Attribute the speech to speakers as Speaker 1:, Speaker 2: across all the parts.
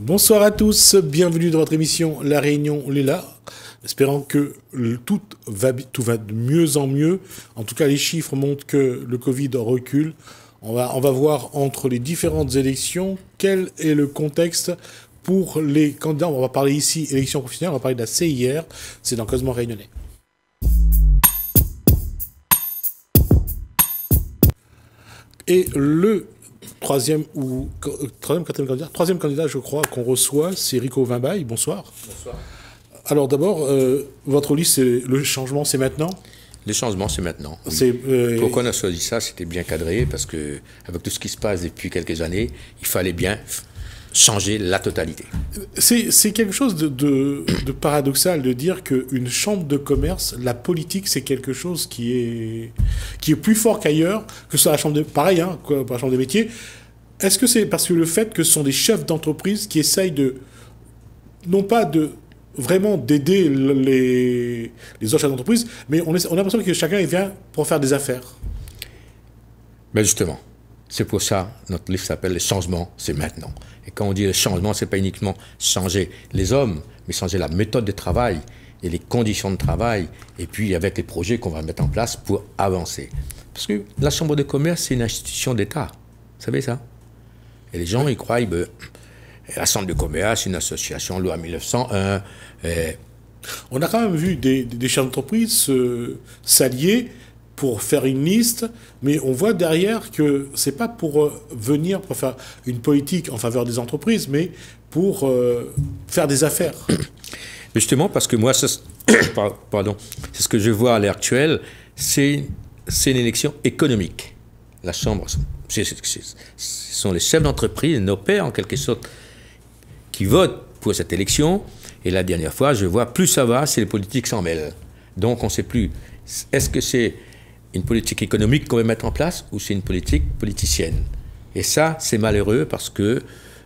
Speaker 1: Bonsoir à tous, bienvenue dans votre émission La Réunion Léla. Espérant que tout va de mieux en mieux. En tout cas, les chiffres montrent que le Covid recule. On va voir entre les différentes élections quel est le contexte pour les candidats. On va parler ici élection professionnelle, on va parler de la CIR, c'est dans Causement Réunionnais. Et le troisième candidat, je crois, qu'on reçoit, c'est Rico Vimbaille. Bonsoir.
Speaker 2: Bonsoir.
Speaker 1: Alors d'abord, votre liste, le changement, c'est maintenant?
Speaker 2: Le changement, c'est maintenant. Oui. Pourquoi on a choisi ça? C'était bien cadré, parce que avec tout ce qui se passe depuis quelques années, il fallait bien changer la totalité.
Speaker 1: C'est quelque chose de paradoxal de dire qu'une chambre de commerce, la politique, c'est quelque chose qui est plus fort qu'ailleurs, que ce soit la chambre de... Pareil, hein, la chambre des métiers. Est-ce que c'est parce que le fait que ce sont des chefs d'entreprise qui essayent de... non pas de... vraiment d'aider les autres chefs d'entreprise, mais on a l'impression que chacun il vient pour faire des affaires.
Speaker 2: Mais justement, c'est pour ça notre livre s'appelle « Les changements, c'est maintenant ». Et quand on dit « les changements », ce n'est pas uniquement changer les hommes, mais changer la méthode de travail et les conditions de travail, et puis avec les projets qu'on va mettre en place pour avancer. Parce que la Chambre de commerce, c'est une institution d'État. Vous savez ça? Et les gens, ils croient... La Chambre de commerce, une association, loi 1901.
Speaker 1: On a quand même vu des chefs d'entreprise s'allier pour faire une liste, mais on voit derrière que c'est pas pour venir pour faire une politique en faveur des entreprises, mais pour faire des affaires.
Speaker 2: Justement, parce que moi, pardon, c'est ce que je vois à l'heure actuelle, c'est une élection économique. La Chambre, ce sont les chefs d'entreprise, nos pairs en quelque sorte, qui votent pour cette élection. Et la dernière fois, je vois, plus ça va, c'est les politiques s'en mêlent. Donc on ne sait plus, est-ce que c'est une politique économique qu'on veut mettre en place ou c'est une politique politicienne? Et ça, c'est malheureux parce que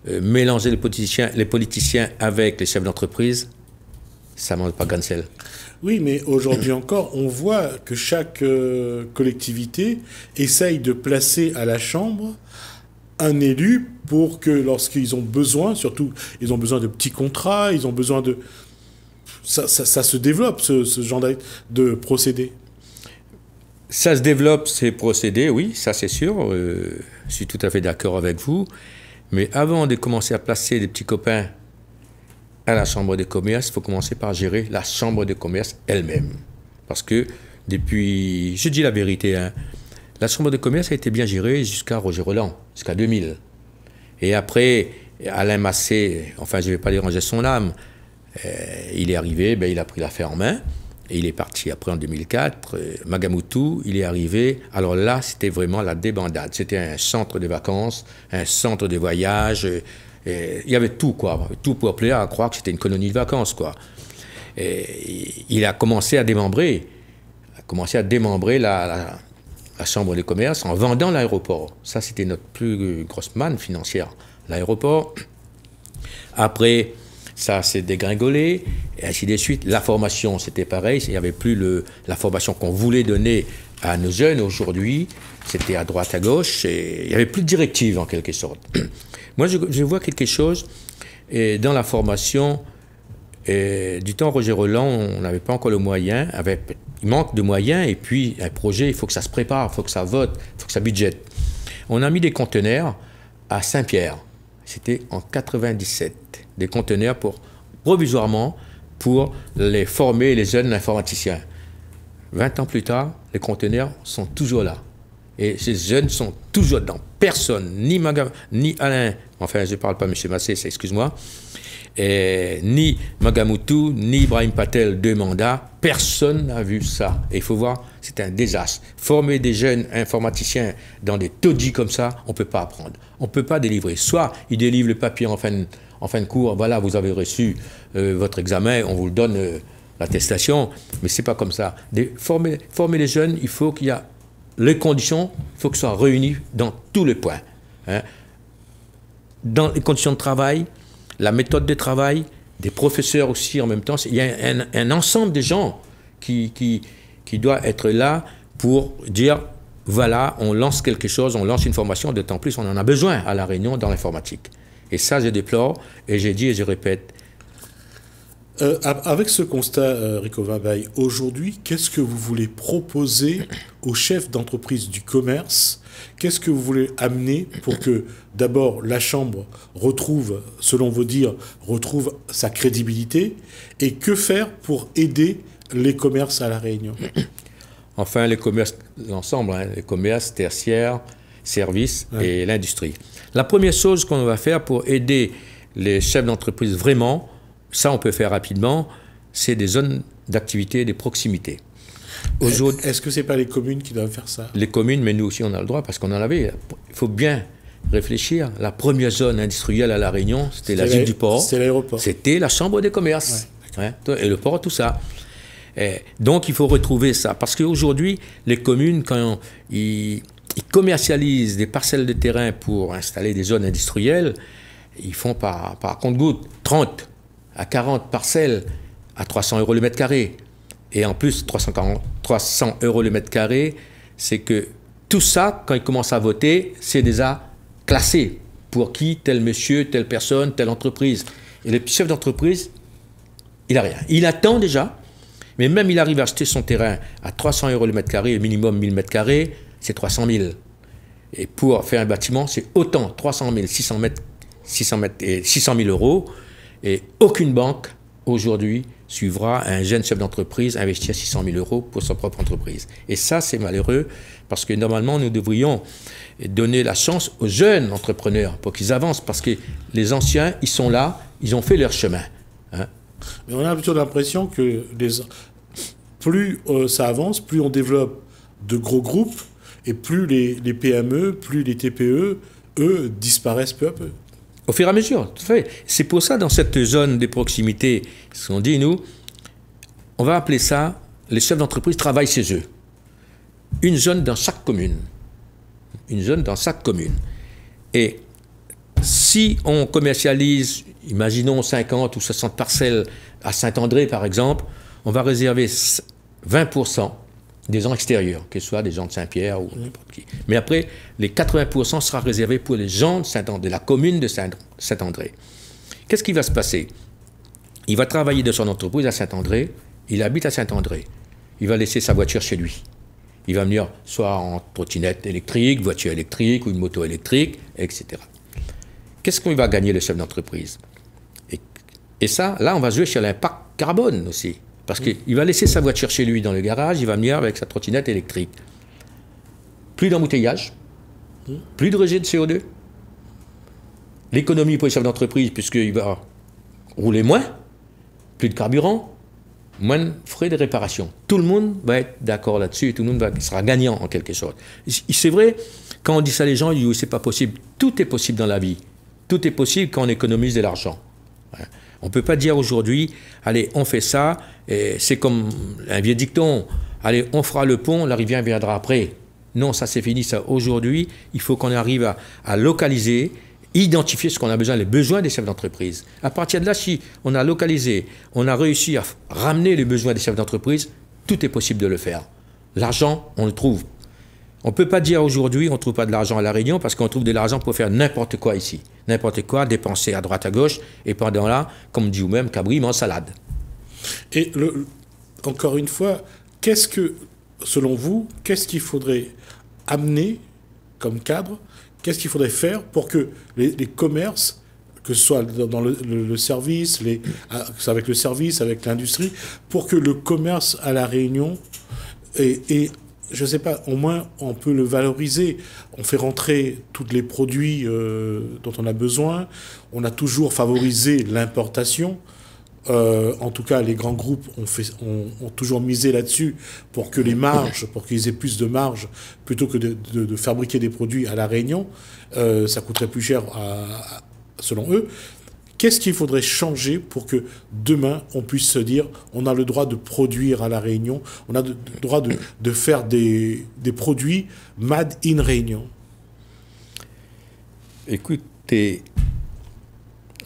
Speaker 2: mélanger les politiciens avec les chefs d'entreprise, ça ne mange pas grain de sel.
Speaker 1: Oui, mais aujourd'hui encore, on voit que chaque collectivité essaye de placer à la Chambre un élu pour que lorsqu'ils ont besoin, surtout ils ont besoin de petits contrats, ils ont besoin de... Ça se développe, ce genre de procédé.
Speaker 2: Ça se développe, ces procédés, oui, ça c'est sûr. Je suis tout à fait d'accord avec vous. Mais avant de commencer à placer des petits copains à la Chambre de commerce, il faut commencer par gérer la Chambre de commerce elle-même. Parce que depuis, je dis la vérité, hein, la Chambre de commerce a été bien gérée jusqu'à Roger Roland, jusqu'à 2000. Et après, Alain Massé, enfin je ne vais pas lui ranger son âme, il est arrivé, il a pris l'affaire en main, et il est parti après en 2004. Magamoutou, il est arrivé, alors là c'était vraiment la débandade. C'était un centre de vacances, un centre de voyage, il y avait tout quoi, tout pour plaire à croire que c'était une colonie de vacances quoi. Et il a commencé à démembrer, la Chambre de commerce en vendant l'aéroport. Ça, c'était notre plus grosse manne financière, l'aéroport. Après, ça s'est dégringolé, et ainsi de suite. La formation, c'était pareil. Il n'y avait plus la formation qu'on voulait donner à nos jeunes aujourd'hui. C'était à droite, à gauche. Et il n'y avait plus de directive, en quelque sorte. Moi, je vois quelque chose dans la formation. Du temps Roger Roland, on n'avait pas encore le moyen. Il manque de moyens, et puis un projet, il faut que ça se prépare, il faut que ça vote, il faut que ça budgète. On a mis des conteneurs à Saint-Pierre, c'était en 97, des conteneurs provisoirement pour les former, les jeunes informaticiens. 20 ans plus tard, les conteneurs sont toujours là. Et ces jeunes sont toujours dans personne, ni Alain, enfin je ne parle pas M. Massé, excuse-moi, ni Magamoutou, ni Ibrahim Patel, 2 mandats, personne n'a vu ça. Et il faut voir, c'est un désastre. Former des jeunes informaticiens dans des taudis comme ça, on ne peut pas apprendre. On ne peut pas délivrer. Soit ils délivrent le papier en fin de cours, voilà, vous avez reçu votre examen, on vous le donne, l'attestation, mais ce n'est pas comme ça. Former les jeunes, il faut qu'il y ait les conditions, il faut que ce soit réuni dans tous les points. Hein. Dans les conditions de travail, la méthode de travail, des professeurs aussi en même temps. Il y a un ensemble de gens qui doit être là pour dire, voilà, on lance quelque chose, on lance une formation, d'autant plus on en a besoin à La Réunion dans l'informatique. Et ça, je déplore, et j'ai dit et je répète.
Speaker 1: Avec ce constat, Rico Vabaille, aujourd'hui, qu'est-ce que vous voulez proposer aux chefs d'entreprise du commerce? Qu'est-ce que vous voulez amener pour que, d'abord, la Chambre retrouve, selon vos dires, retrouve sa crédibilité? Et que faire pour aider les commerces à La Réunion?
Speaker 2: Enfin, les commerces, l'ensemble, hein, les commerces tertiaires, services et l'industrie. La première chose qu'on va faire pour aider les chefs d'entreprise vraiment, ça on peut faire rapidement, c'est des zones d'activité, des proximités.
Speaker 1: Est-ce que ce n'est pas les communes qui doivent faire ça?
Speaker 2: Les communes, mais nous aussi on a le droit parce qu'on en avait. Il faut bien réfléchir. La première zone industrielle à La Réunion, c'était la ville du port.
Speaker 1: C'était l'aéroport.
Speaker 2: C'était la chambre des commerces. Ouais, et le port, tout ça. Donc il faut retrouver ça. Parce qu'aujourd'hui, les communes, quand ils commercialisent des parcelles de terrain pour installer des zones industrielles, ils font par compte-gouttes 30 à 40 parcelles à 300 € le mètre carré. Et en plus, 300 € le mètre carré, c'est que tout ça, quand ils commencent à voter, c'est déjà classé. Pour qui, tel monsieur, telle personne, telle entreprise. Et le petit chef d'entreprise, il n'a rien. Il attend déjà, mais même il arrive à acheter son terrain à 300 € le mètre carré, minimum 1000 mètres carrés, c'est 300 000. Et pour faire un bâtiment, c'est autant, 300 000, 600 000 €. Et aucune banque, aujourd'hui, suivra un jeune chef d'entreprise investir 600 000 € pour sa propre entreprise. Et ça, c'est malheureux, parce que normalement, nous devrions donner la chance aux jeunes entrepreneurs pour qu'ils avancent, parce que les anciens, ils sont là, ils ont fait leur chemin. Hein.
Speaker 1: Mais on a plutôt l'impression que plus ça avance, plus on développe de gros groupes, et plus les PME, plus les TPE, eux, disparaissent peu à peu.
Speaker 2: Au fur et à mesure, tout à fait. C'est pour ça, dans cette zone de proximité, ce qu'on dit, nous, on va appeler ça, les chefs d'entreprise travaillent chez eux. Une zone dans chaque commune. Une zone dans chaque commune. Et si on commercialise, imaginons 50 ou 60 parcelles à Saint-André, par exemple, on va réserver 20% des gens extérieurs, que ce soit des gens de Saint-Pierre ou n'importe qui. Mais après, les 80% sera réservé pour les gens de Saint-André, de la commune de Saint-André. Qu'est-ce qui va se passer? Il va travailler de son entreprise à Saint-André, il habite à Saint-André. Il va laisser sa voiture chez lui. Il va venir soit en trottinette électrique, voiture électrique ou une moto électrique, etc. Qu'est-ce qu'il va gagner le chef d'entreprise? Et ça, là, on va jouer sur l'impact carbone aussi. Parce qu'il va laisser sa voiture chez lui dans le garage, il va venir avec sa trottinette électrique. Plus d'embouteillage, plus de rejet de CO2. L'économie pour les chefs d'entreprise, puisqu'il va rouler moins, plus de carburant, moins de frais de réparation. Tout le monde va être d'accord là-dessus et tout le monde sera gagnant en quelque sorte. C'est vrai, quand on dit ça, les gens disent c'est pas possible. Tout est possible dans la vie. Tout est possible quand on économise de l'argent. On ne peut pas dire aujourd'hui, allez, on fait ça, et c'est comme un vieux dicton, allez, on fera le pont, la rivière viendra après. Non, ça c'est fini, ça. Aujourd'hui, il faut qu'on arrive à localiser, identifier ce qu'on a besoin, les besoins des chefs d'entreprise. À partir de là, si on a localisé, on a réussi à ramener les besoins des chefs d'entreprise, tout est possible de le faire. L'argent, on le trouve. On ne peut pas dire aujourd'hui on ne trouve pas de l'argent à La Réunion parce qu'on trouve de l'argent pour faire n'importe quoi ici. N'importe quoi, dépenser à droite à gauche, et pendant là, comme dit vous-même, Cabri mange salade.
Speaker 1: Et encore une fois, selon vous, qu'est-ce qu'il faudrait amener comme cadre? Qu'est-ce qu'il faudrait faire pour que les commerces, que ce soit dans le service, avec le service, avec l'industrie, pour que le commerce à La Réunion et je ne sais pas, au moins on peut le valoriser. On fait rentrer tous les produits dont on a besoin. On a toujours favorisé l'importation. En tout cas, les grands groupes ont toujours misé là-dessus pour que les marges, pour qu'ils aient plus de marge, plutôt que de fabriquer des produits à La Réunion. Ça coûterait plus cher selon eux. Qu'est-ce qu'il faudrait changer pour que demain, on puisse se dire on a le droit de produire à La Réunion, on a le droit de faire des produits made in Réunion?
Speaker 2: Écoutez,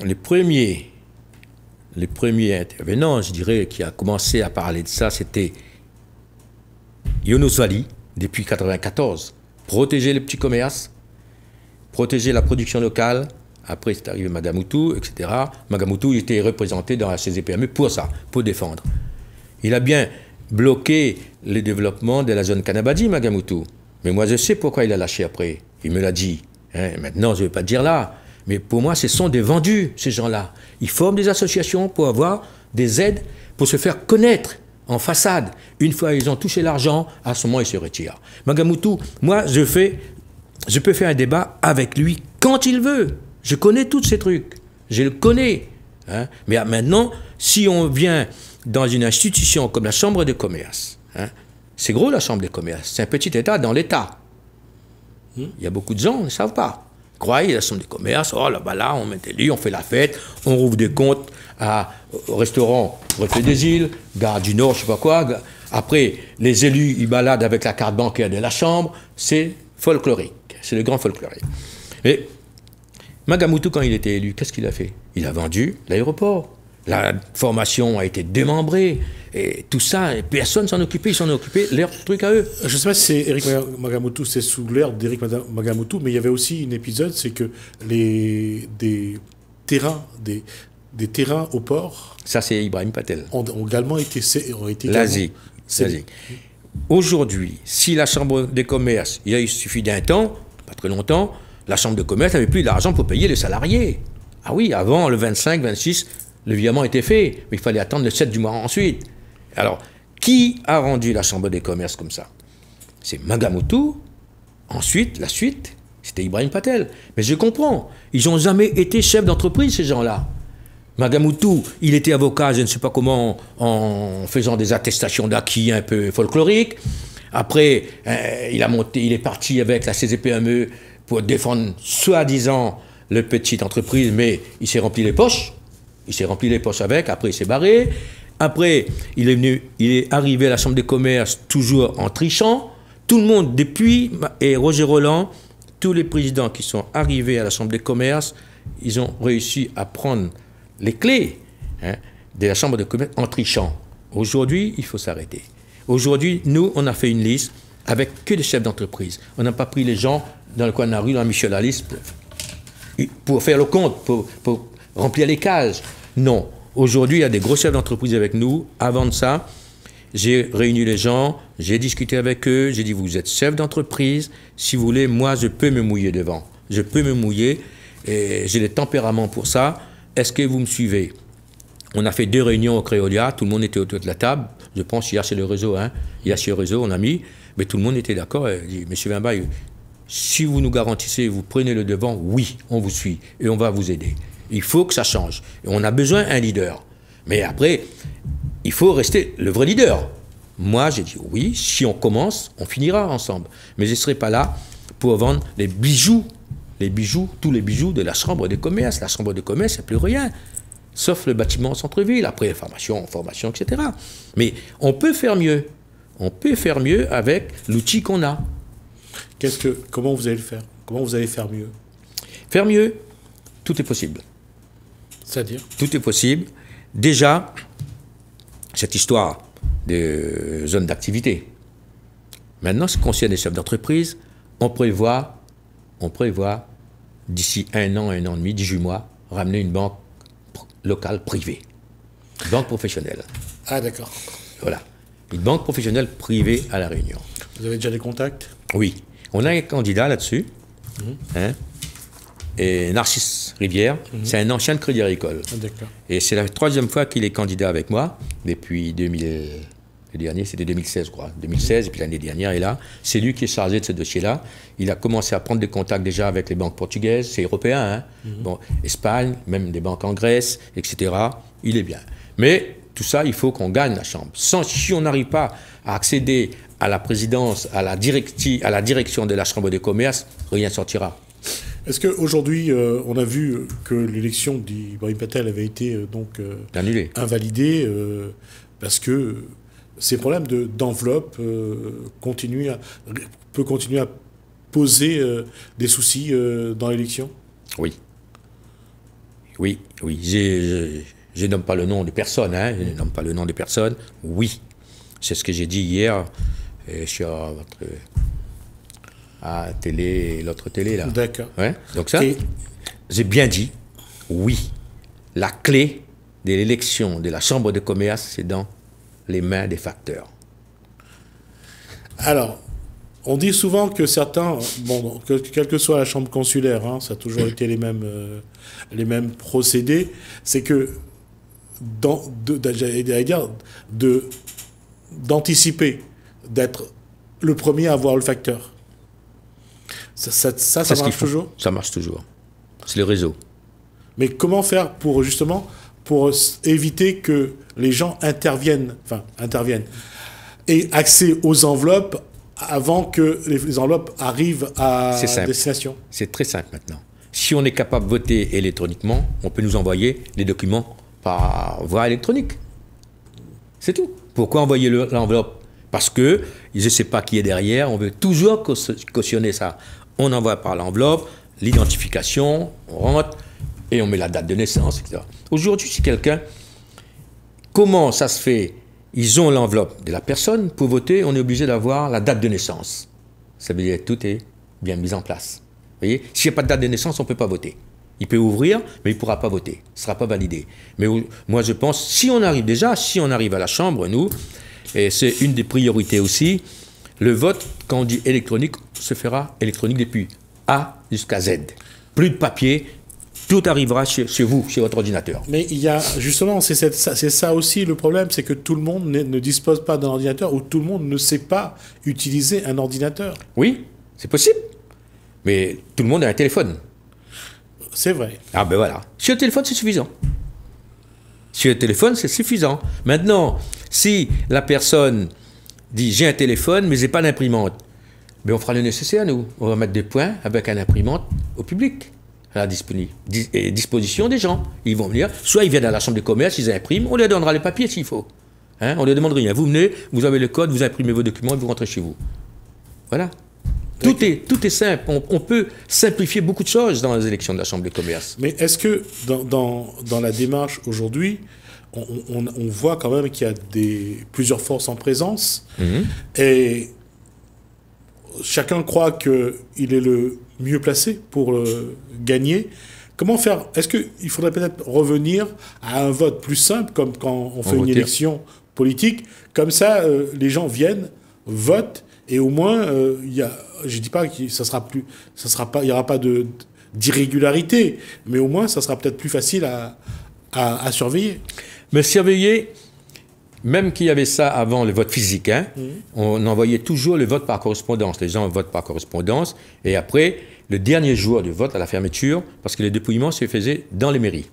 Speaker 2: les premiers intervenants, je dirais, qui a commencé à parler de ça, c'était Younous Wali, depuis 1994. Protéger les petits commerces, protéger la production locale, Après, c'est arrivé Magamoutou, etc. Magamoutou, il était représenté dans la CZPME pour ça, pour défendre. Il a bien bloqué le développement de la zone Kanabadi, Magamoutou. Mais moi, je sais pourquoi il a lâché après. Il me l'a dit. Hein, maintenant, je ne vais pas dire là. Mais pour moi, ce sont des vendus, ces gens-là. Ils forment des associations pour avoir des aides, pour se faire connaître en façade. Une fois ils ont touché l'argent, à ce moment, ils se retirent. Magamoutou, moi, je peux faire un débat avec lui quand il veut. Je connais tous ces trucs. Je le connais. Hein. Mais maintenant, si on vient dans une institution comme la Chambre de commerce, hein, c'est gros la Chambre de commerce, c'est un petit État dans l'État. Il y a beaucoup de gens, on ne savent pas. Croyez la Chambre de commerce, oh là-bas là, on met des lits, on fait la fête, on rouvre des comptes au restaurant Reflet des Îles, Gare du Nord, je ne sais pas quoi. Après, les élus, ils baladent avec la carte bancaire de la Chambre, c'est folklorique, c'est le grand folklorique. Mais Magamoutou, quand il était élu, qu'est-ce qu'il a fait? Il a vendu l'aéroport. La formation a été démembrée. Et tout ça, personne s'en occupait. Ils s'en occupaient, leur truc à eux.
Speaker 1: Je ne sais pas si c'est Eric Magamoutou, c'est sous l'ère d'Eric Magamoutou, mais il y avait aussi un épisode, c'est que des terrains au port...
Speaker 2: Ça, c'est Ibrahim Patel.
Speaker 1: Ont également été...
Speaker 2: L'Asie. Aujourd'hui, si la Chambre des commerces, il suffit d'un temps, pas très longtemps, la Chambre de commerce n'avait plus d'argent pour payer les salariés. Ah oui, avant, le 25, 26, le virement était fait, mais il fallait attendre le 7 du mois ensuite. Alors, qui a rendu la Chambre des commerces comme ça? C'est Magamoutou. Ensuite, la suite, c'était Ibrahim Patel. Mais je comprends, ils n'ont jamais été chefs d'entreprise, ces gens-là. Magamoutou, il était avocat, je ne sais pas comment, en faisant des attestations d'acquis un peu folkloriques. Après, il est parti avec la CZPME pour défendre, soi-disant, le petite entreprise, mais il s'est rempli les poches. Il s'est rempli les poches avec, après il s'est barré. Après, il est arrivé à la Chambre des commerces, toujours en trichant. Tout le monde, depuis, et Roger Roland, tous les présidents qui sont arrivés à la Chambre des commerces, ils ont réussi à prendre les clés de la Chambre de commerce en trichant. Aujourd'hui, il faut s'arrêter. Aujourd'hui, nous, on a fait une liste avec que des chefs d'entreprise. On n'a pas pris les gens dans le coin de la rue, dans Michel la liste, pour faire le compte, pour remplir les cases. Non. Aujourd'hui, il y a des gros chefs d'entreprise avec nous. Avant de ça, j'ai réuni les gens, j'ai discuté avec eux, j'ai dit, vous êtes chef d'entreprise, si vous voulez, moi, je peux me mouiller devant. Je peux me mouiller, et j'ai le tempérament pour ça. Est-ce que vous me suivez? On a fait 2 réunions au Créolia, tout le monde était autour de la table. Je pense qu'il y a chez le réseau, il y a chez le réseau, on a mis, mais tout le monde était d'accord. Il dit, monsieur Wimbaï, si vous nous garantissez, vous prenez le devant, oui, on vous suit et on va vous aider. Il faut que ça change. Et on a besoin d'un leader. Mais après, il faut rester le vrai leader. Moi, j'ai dit oui, si on commence, on finira ensemble. Mais je ne serai pas là pour vendre les bijoux, tous les bijoux de la Chambre des commerces. La Chambre des commerces, il n'y a plus rien, sauf le bâtiment en centre-ville. Après, formation, etc. Mais on peut faire mieux. On peut faire mieux avec l'outil qu'on a.
Speaker 1: Comment vous allez le faire? Comment vous allez faire mieux?
Speaker 2: Faire mieux, tout est possible.
Speaker 1: C'est-à-dire?
Speaker 2: Tout est possible. Déjà, cette histoire de zone d'activité. Maintenant, ce qui concerne les chefs d'entreprise, on prévoit d'ici 1 an et demi, 18 mois, ramener une banque locale privée. Une banque professionnelle.
Speaker 1: Ah, d'accord.
Speaker 2: Voilà. Une banque professionnelle privée à La Réunion.
Speaker 1: Vous avez déjà des contacts?
Speaker 2: Oui. On a un candidat là-dessus. Et Narcisse Rivière, c'est un ancien de Crédit Agricole.
Speaker 1: Ah, d'accord.
Speaker 2: Et c'est la 3e fois qu'il est candidat avec moi, depuis 2000. Le dernier, c'était 2016, je crois. 2016, et puis l'année dernière, est là. C'est lui qui est chargé de ce dossier-là. Il a commencé à prendre des contacts déjà avec les banques portugaises, c'est européen, Bon, Espagne, même des banques en Grèce, etc. Il est bien. Mais tout ça, il faut qu'on gagne la Chambre. Si on n'arrive pas à accéder à la présidence, à la direction de la Chambre de commerce, rien ne sortira.
Speaker 1: Est-ce qu'aujourd'hui, on a vu que l'élection d'Ibrahim Patel avait été
Speaker 2: annulée,
Speaker 1: invalidée parce que ces problèmes d'enveloppe peut continuer à poser des soucis dans l'élection? Oui.
Speaker 2: Oui. Je nomme pas le nom de personne, je ne nomme pas le nom de personne. Oui. C'est ce que j'ai dit hier sur à télé, l'autre télé là.
Speaker 1: D'accord.
Speaker 2: Ouais. Donc ça, j'ai bien dit, oui, la clé de l'élection de la Chambre de commerce, c'est dans les mains des facteurs.
Speaker 1: Alors, on dit souvent que certains, bon, quelle que soit la chambre consulaire, hein, ça a toujours été les mêmes procédés, c'est que j'allais dire d'anticiper, d'être le premier à voir le facteur. Ça marche toujours?
Speaker 2: Ça marche toujours. C'est le réseau.
Speaker 1: Mais comment faire pour justement pour éviter que les gens interviennent et accès aux enveloppes avant que les enveloppes arrivent à destination?
Speaker 2: C'est très simple maintenant. Si on est capable de voter électroniquement, on peut nous envoyer les documents par voie électronique. C'est tout. Pourquoi envoyer l'enveloppe? Parce que je ne sais pas qui est derrière, on veut toujours cautionner ça. On envoie par l'enveloppe, l'identification, on rentre et on met la date de naissance, etc. Aujourd'hui, si quelqu'un, comment ça se fait? Ils ont l'enveloppe de la personne, pour voter, on est obligé d'avoir la date de naissance. Ça veut dire que tout est bien mis en place. Vous voyez? S'il n'y a pas de date de naissance, on ne peut pas voter. Il peut ouvrir, mais il ne pourra pas voter. Ce ne sera pas validé. Mais moi, je pense, si on arrive à la Chambre, nous, et c'est une des priorités aussi, le vote, quand on dit électronique, se fera électronique depuis A jusqu'à Z. Plus de papier, tout arrivera chez vous, chez votre ordinateur.
Speaker 1: Mais il y a justement, c'est ça aussi le problème, c'est que tout le monde ne dispose pas d'un ordinateur ou tout le monde ne sait pas utiliser un ordinateur.
Speaker 2: Oui, c'est possible. Mais tout le monde a un téléphone.
Speaker 1: C'est vrai.
Speaker 2: Ah ben voilà. Sur le téléphone, c'est suffisant. Sur le téléphone, c'est suffisant. Maintenant, si la personne dit j'ai un téléphone, mais j'ai pas d'imprimante, ben on fera le nécessaire, nous. On va mettre des points avec un imprimante au public, à la disposition des gens. Ils vont venir, soit ils viennent à la chambre de commerce, ils impriment, on leur donnera les papiers s'il faut. Hein, on ne leur demande rien. Vous venez, vous avez le code, vous imprimez vos documents et vous rentrez chez vous. Voilà. Tout est simple. On peut simplifier beaucoup de choses dans les élections de la Chambre de commerce.
Speaker 1: Mais est-ce que dans la démarche aujourd'hui, on voit quand même qu'il y a plusieurs forces en présence et chacun croit qu'il est le mieux placé pour gagner. Comment faire? Est-ce qu'il faudrait peut-être revenir à un vote plus simple, comme quand on fait une élection politique? Comme ça, les gens viennent, votent, et au moins, je ne dis pas qu'il n'y aura pas d'irrégularité, mais au moins, ça sera peut-être plus facile à surveiller.
Speaker 2: Mais surveiller, même qu'il y avait ça avant le vote physique, hein, on envoyait toujours le vote par correspondance. Les gens votent par correspondance, et après, le dernier jour du vote, à la fermeture, parce que les dépouillements se faisaient dans les mairies.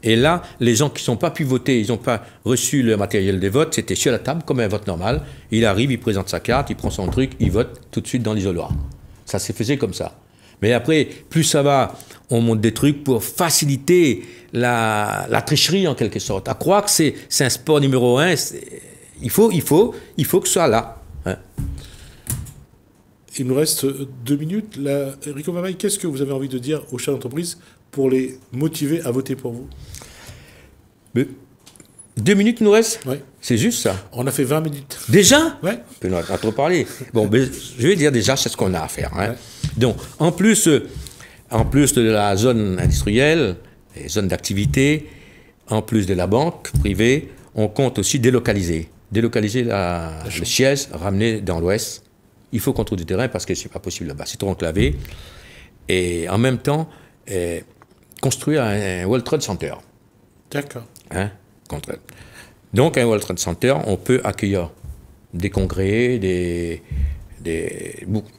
Speaker 2: Et là, les gens qui n'ont pas pu voter, ils n'ont pas reçu le matériel des votes, c'était sur la table comme un vote normal. Il arrive, il présente sa carte, il prend son truc, il vote tout de suite dans l'isoloir. Ça se faisait comme ça. Mais après, plus ça va, on monte des trucs pour faciliter la tricherie en quelque sorte. À croire que c'est un sport numéro 1, il faut que ce soit là. Hein.
Speaker 1: Il nous reste 2 minutes. Rico Mamaï, qu'est-ce que vous avez envie de dire aux chefs d'entreprise pour les motiver à voter pour vous?
Speaker 2: Mais 2 minutes nous reste?
Speaker 1: Oui.
Speaker 2: C'est juste ça.
Speaker 1: On a fait 20 minutes.
Speaker 2: Déjà?
Speaker 1: Oui.
Speaker 2: On peut pas trop parler. Bon, ben, je vais dire déjà, c'est ce qu'on a à faire. Hein. Ouais. Donc, en plus de la zone industrielle, les zones d'activité, en plus de la banque privée, on compte aussi délocaliser. Délocaliser le siège, ramener dans l'ouest. Il faut qu'on trouve du terrain parce que c'est pas possible là-bas. C'est trop enclavé. Et en même temps, construire un World Trade Center.
Speaker 1: D'accord.
Speaker 2: Hein? Donc, un World Trade Center, on peut accueillir des congrès,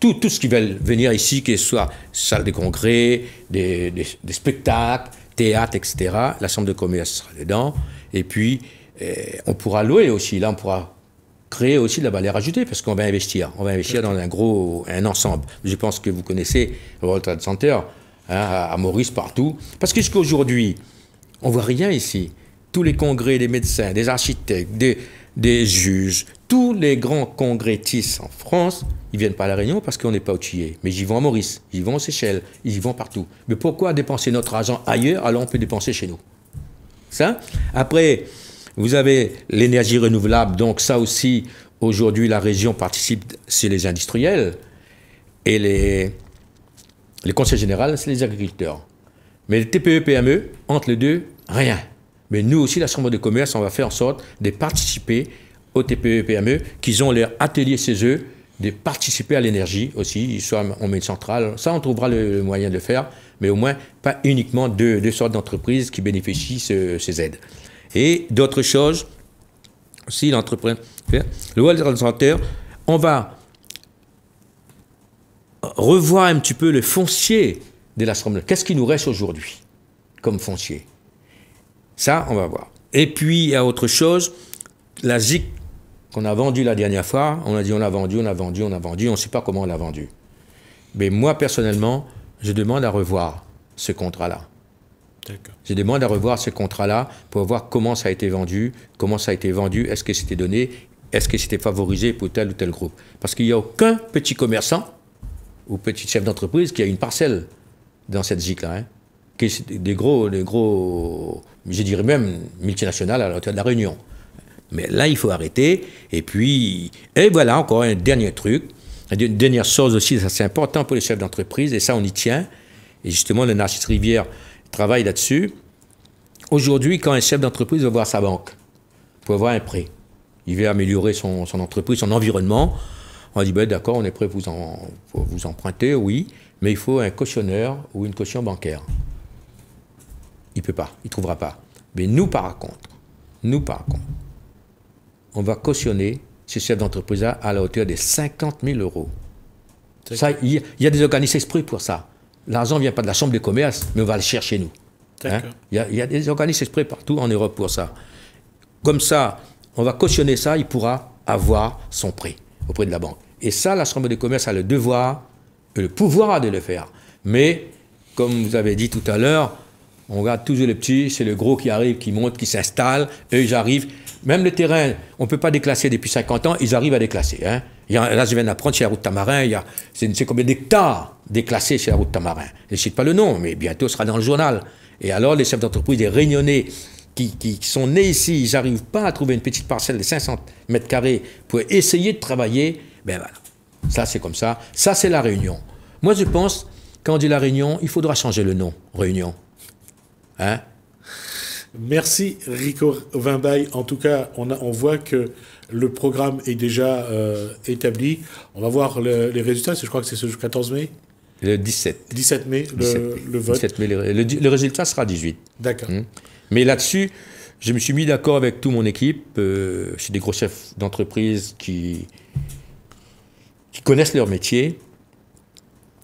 Speaker 2: tout ce qui va venir ici, que ce soit salle de congrès, des spectacles, théâtre, etc. La chambre de commerce sera dedans. Et puis, on pourra louer aussi. Là, on pourra créer aussi de la valeur ajoutée parce qu'on va investir. On va investir dans un ensemble. Je pense que vous connaissez le World Trade Center, hein, à Maurice, partout. Parce que jusqu'aujourd'hui, on ne voit rien ici. Tous les congrès des médecins, des architectes, des juges, tous les grands congrès-tistes en France, ils ne viennent pas à La Réunion parce qu'on n'est pas outillés. Mais ils y vont à Maurice, ils y vont aux Seychelles, ils y vont partout. Mais pourquoi dépenser notre argent ailleurs alors on peut dépenser chez nous? Ça. Après, vous avez l'énergie renouvelable, donc ça aussi, aujourd'hui, la région participe, c'est les industriels. Et les conseils généraux, c'est les agriculteurs. Mais les TPE-PME, entre les deux, rien. Mais nous aussi, la Chambre de commerce, on va faire en sorte de participer aux TPE-PME, qu'ils ont leur atelier chez eux, de participer à l'énergie aussi. Soit on met une centrale, ça on trouvera le moyen de le faire, mais au moins pas uniquement deux sortes d'entreprises qui bénéficient ces aides. Et d'autres choses, aussi l'entrepreneur, le World Trade Center, on va revoir un petit peu le foncier de l'Assemblée. Qu'est-ce qui nous reste aujourd'hui comme foncier? Ça, on va voir. Et puis, il y a autre chose, la ZIC qu'on a vendue la dernière fois, on a dit on l'a vendue, on ne sait pas comment on l'a vendue. Mais moi, personnellement, je demande à revoir ce contrat-là. Je demande à revoir ce contrat-là pour voir comment ça a été vendu, est-ce que c'était donné, est-ce que c'était favorisé pour tel ou tel groupe. Parce qu'il n'y a aucun petit commerçant ou petit chef d'entreprise qui a une parcelle dans cette ZIC-là. Hein, des gros, je dirais même multinationales à la hauteur de la Réunion. Mais là, il faut arrêter. Et puis, voilà, encore un dernier truc. Une dernière chose aussi, ça c'est important pour les chefs d'entreprise, et ça on y tient. Et justement, le Narcisse Rivière travaille là-dessus. Aujourd'hui, quand un chef d'entreprise va voir sa banque pour avoir un prêt, il veut améliorer son entreprise, son environnement, on dit, ben, d'accord, on est prêt pour vous emprunter, oui, mais il faut un cautionnaire ou une caution bancaire. Il ne peut pas, il ne trouvera pas. Mais nous, par contre, on va cautionner ces chefs d'entreprise à la hauteur de 50 000 €. Ça, il y a des organismes exprès pour ça. L'argent ne vient pas de la Chambre de commerce, mais on va le chercher nous. Hein? Il y a des organismes exprès partout en Europe pour ça. Comme ça, on va cautionner ça, il pourra avoir son prêt auprès de la banque. Et ça, la Chambre de commerce a le devoir, le pouvoir de le faire. Mais, comme vous avez dit tout à l'heure, on regarde toujours les petits, c'est le gros qui arrive, qui monte, qui s'installe, eux ils arrivent. Même le terrain, on ne peut pas déclasser depuis 50 ans, ils arrivent à déclasser. Hein. Là, je viens d'apprendre chez la route Tamarin, c'est combien d'hectares déclassés chez la route Tamarin. Je ne cite pas le nom, mais bientôt ce sera dans le journal. Et alors, les chefs d'entreprise, des Réunionnais qui sont nés ici, ils n'arrivent pas à trouver une petite parcelle de 500 mètres carrés pour essayer de travailler, ben voilà. Ça, c'est comme ça. Ça, c'est la Réunion. Moi, je pense, quand on dit la Réunion, il faudra changer le nom, Réunion. Hein?
Speaker 1: Merci Rico Wimbaille. En tout cas, on voit que le programme est déjà établi. On va voir les résultats. Je crois que c'est ce 14 mai.
Speaker 2: Le 17.
Speaker 1: 17 mai, le vote.
Speaker 2: 17 mai, le résultat sera 18.
Speaker 1: D'accord.
Speaker 2: Mais là-dessus, je me suis mis d'accord avec toute mon équipe. J'ai des gros chefs d'entreprise qui connaissent leur métier.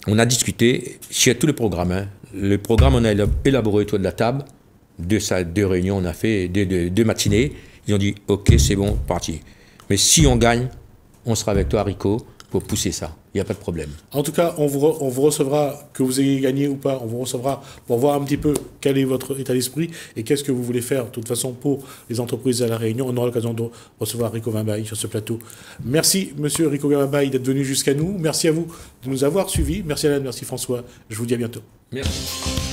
Speaker 2: On a discuté sur tout le programme. Hein. Le programme, on a élaboré autour de la table. Deux réunions, on a fait deux matinées. Ils ont dit, OK, c'est bon, parti. Mais si on gagne, on sera avec toi, Rico, pour pousser ça. Il n'y a pas de problème.
Speaker 1: En tout cas, on vous recevra, que vous ayez gagné ou pas, on vous recevra pour voir un petit peu quel est votre état d'esprit et qu'est-ce que vous voulez faire, de toute façon, pour les entreprises à La Réunion. On aura l'occasion de recevoir Rico Wimbaille sur ce plateau. Merci, monsieur Rico Wimbaille, d'être venu jusqu'à nous. Merci à vous de nous avoir suivis. Merci Alain, merci François. Je vous dis à bientôt.
Speaker 2: Merci.